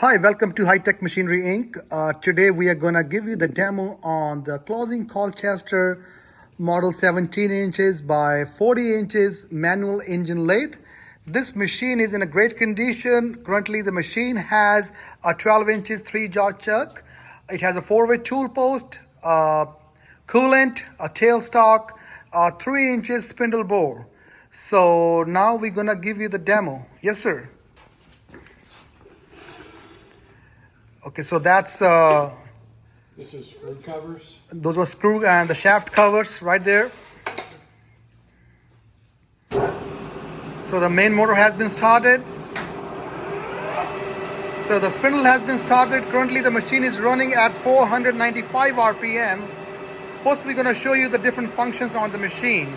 Hi, welcome to High Tech Machinery Inc. Today we are going to give you the demo on the closing Colchester model 17 inches by 40 inches manual engine lathe. This machine is in a great condition. Currently the machine has a 12 inches 3-jaw chuck. It has a 4-way tool post, coolant, a tailstock, a 3 inches spindle bore. So now we're going to give you the demo. Yes, sir. Okay, so that's This is screw covers. those were screw and the shaft covers right there. So the main motor has been started. So the spindle has been started. Currently the machine is running at 495 RPM. First we're going to show you the different functions on the machine.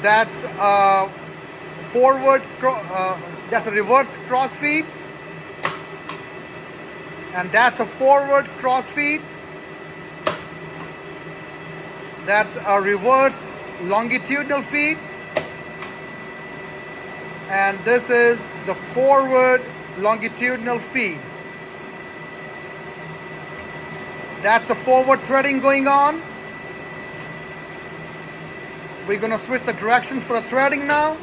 That's that's a reverse cross feed. And that's a forward cross feed. That's a reverse longitudinal feed. And this is the forward longitudinal feed. That's a forward threading going on. We're going to switch the directions for the threading now.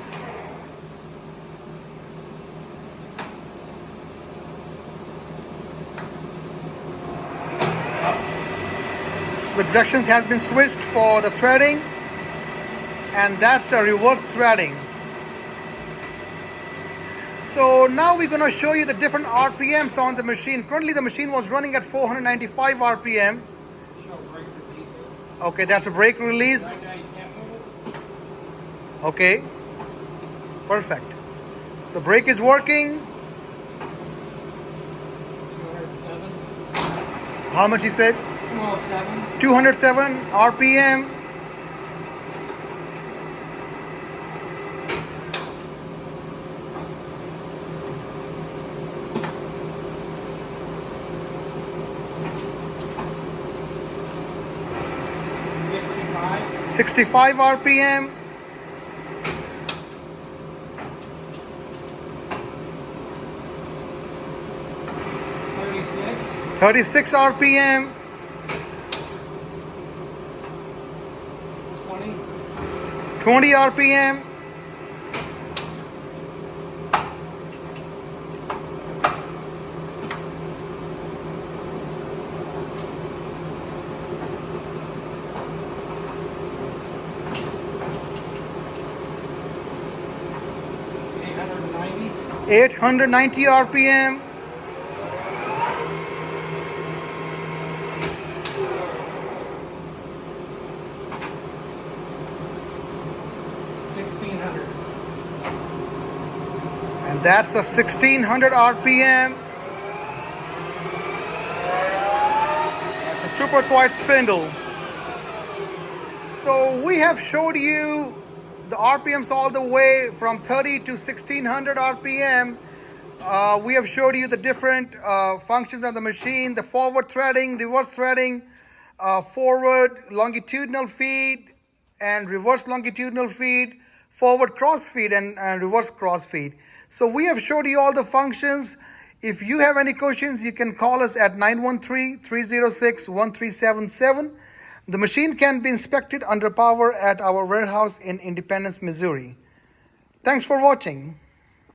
The directions has been switched for the threading, and that's a reverse threading. So now we're going to show you the different RPMs on the machine. Currently the machine was running at 495 RPM. Show brake release. Okay, that's a brake release. Right now you can't move it. Okay, perfect. So brake is working. 207. How much he said? 207. 207 RPM. $65. 65 RPM. 36 RPM. 20 RPM. 890 RPM. 1600. And that's a 1600 RPM. That's a super quiet spindle. So we have showed you the RPMs all the way from 30 to 1600 RPM. We have showed you the different functions of the machine, the forward threading, reverse threading, forward longitudinal feed and reverse longitudinal feed, forward cross feed and reverse cross feed. So we have showed you all the functions. If you have any questions, you can call us at 913-306-1377. The machine can be inspected under power at our warehouse in Independence, Missouri. Thanks for watching.